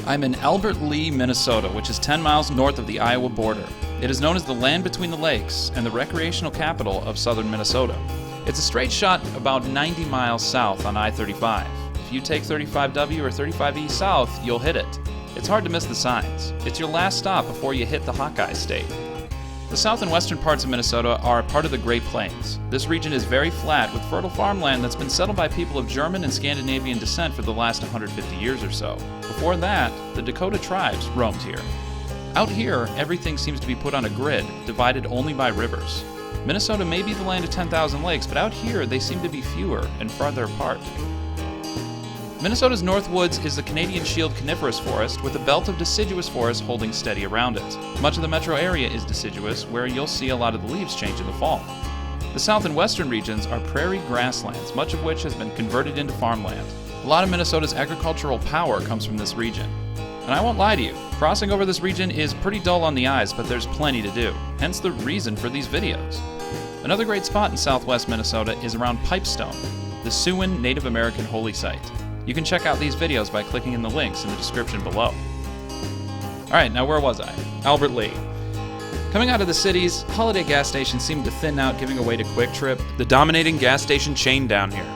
I'm in Albert Lea, Minnesota, which is 10 miles north of the Iowa border. It is known as the land between the lakes and the recreational capital of southern Minnesota. It's a straight shot about 90 miles south on I-35. If you take 35W or 35E south, you'll hit it. It's hard to miss the signs. It's your last stop before you hit the Hawkeye State. The south and western parts of Minnesota are part of the Great Plains. This region is very flat with fertile farmland that's been settled by people of German and Scandinavian descent for the last 150 years or so. Before that, the Dakota tribes roamed here. Out here, everything seems to be put on a grid, divided only by rivers. Minnesota may be the land of 10,000 lakes, but out here they seem to be fewer and farther apart. Minnesota's North Woods is the Canadian Shield coniferous forest with a belt of deciduous forest holding steady around it. Much of the metro area is deciduous, where you'll see a lot of the leaves change in the fall. The south and western regions are prairie grasslands, much of which has been converted into farmland. A lot of Minnesota's agricultural power comes from this region. And I won't lie to you, crossing over this region is pretty dull on the eyes, but there's plenty to do, hence the reason for these videos. Another great spot in southwest Minnesota is around Pipestone, the Siouan Native American holy site. You can check out these videos by clicking in the links in the description below. Alright, now where was I? Albert Lea. Coming out of the cities, holiday gas stations seem to thin out, giving away to Quick Trip, the dominating gas station chain down here.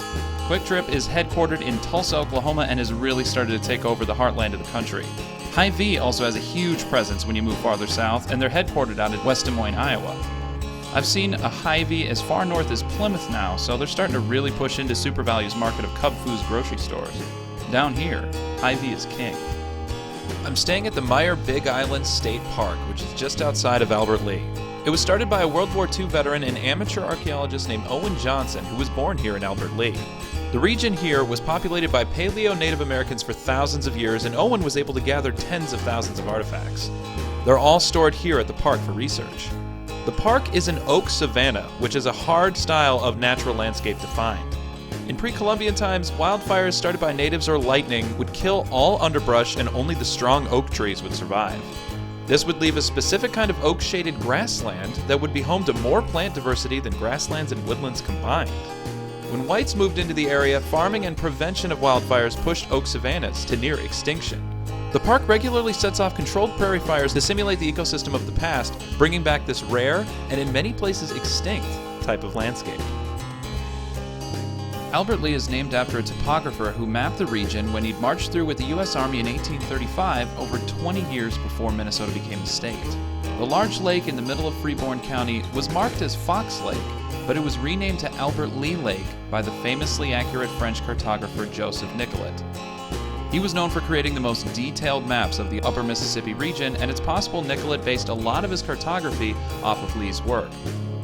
Quick Trip is headquartered in Tulsa, Oklahoma, and has really started to take over the heartland of the country. Hy-Vee also has a huge presence when you move farther south, and they're headquartered out in West Des Moines, Iowa. I've seen a Hy-Vee as far north as Plymouth now, so they're starting to really push into SuperValue's market of Cub Foods grocery stores. Down here, Hy-Vee is king. I'm staying at the Myre-Big Island State Park, which is just outside of Albert Lea. It was started by a World War II veteran and amateur archaeologist named Owen Johnson, who was born here in Albert Lea. The region here was populated by Paleo Native Americans for thousands of years, and Owen was able to gather tens of thousands of artifacts. They're all stored here at the park for research. The park is an Oak Savannah, which is a hard style of natural landscape to find. In pre-Columbian times, wildfires started by natives or lightning would kill all underbrush and only the strong oak trees would survive. This would leave a specific kind of oak-shaded grassland that would be home to more plant diversity than grasslands and woodlands combined. When whites moved into the area, farming and prevention of wildfires pushed oak savannas to near extinction. The park regularly sets off controlled prairie fires to simulate the ecosystem of the past, bringing back this rare, and in many places extinct, type of landscape. Albert Lea is named after a topographer who mapped the region when he'd marched through with the US Army in 1835, over 20 years before Minnesota became a state. The large lake in the middle of Freeborn County was marked as Fox Lake, but it was renamed to Albert Lea Lake by the famously accurate French cartographer Joseph Nicolet. He was known for creating the most detailed maps of the upper Mississippi region, and it's possible Nicolet based a lot of his cartography off of Lee's work.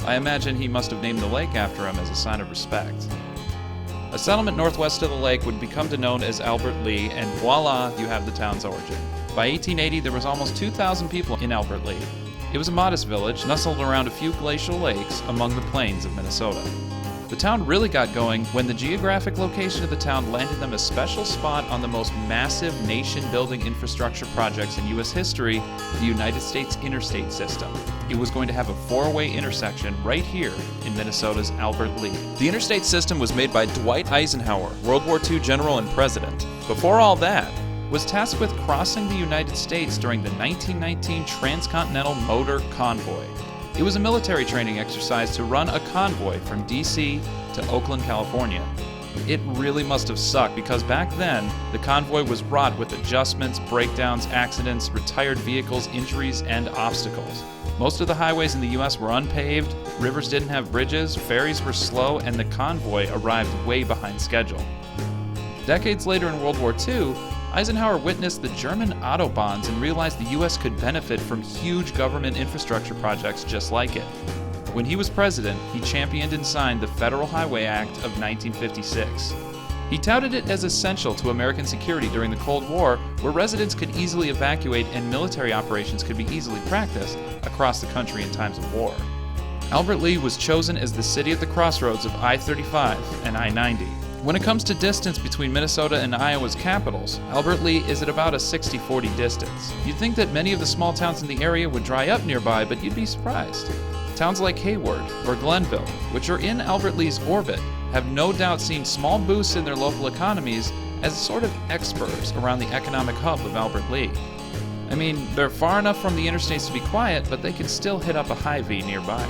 I imagine he must have named the lake after him as a sign of respect. A settlement northwest of the lake would become known as Albert Lea, and voila, you have the town's origin. By 1880, there was almost 2,000 people in Albert Lea. It was a modest village, nestled around a few glacial lakes among the plains of Minnesota. The town really got going when the geographic location of the town landed them a special spot on the most massive nation-building infrastructure projects in U.S. history, the United States Interstate system. It was going to have a four-way intersection right here in Minnesota's Albert Lea. The interstate system was made by Dwight Eisenhower, World War II general and president. Before all that, was tasked with crossing the United States during the 1919 Transcontinental Motor Convoy. It was a military training exercise to run a convoy from D.C. to Oakland, California. It really must have sucked because back then, the convoy was wrought with adjustments, breakdowns, accidents, retired vehicles, injuries, and obstacles. Most of the highways in the U.S. were unpaved, rivers didn't have bridges, ferries were slow, and the convoy arrived way behind schedule. Decades later in World War II, Eisenhower witnessed the German Autobahns and realized the U.S. could benefit from huge government infrastructure projects just like it. When he was president, he championed and signed the Federal Highway Act of 1956. He touted it as essential to American security during the Cold War, where residents could easily evacuate and military operations could be easily practiced across the country in times of war. Albert Lea was chosen as the city at the crossroads of I-35 and I-90. When it comes to distance between Minnesota and Iowa's capitals, Albert Lea is at about a 60-40 distance. You'd think that many of the small towns in the area would dry up nearby, but you'd be surprised. Towns like Hayward or Glenville, which are in Albert Lea's orbit, have no doubt seen small boosts in their local economies as sort of experts around the economic hub of Albert Lea. I mean, they're far enough from the interstates to be quiet, but they can still hit up a Hy-Vee nearby.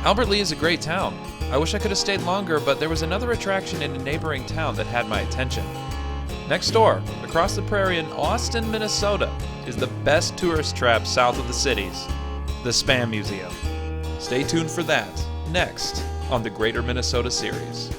Albert Lea is a great town. I wish I could have stayed longer, but there was another attraction in a neighboring town that had my attention. Next door, across the prairie in Austin, Minnesota, is the best tourist trap south of the cities, the Spam Museum. Stay tuned for that, next on the Greater Minnesota series.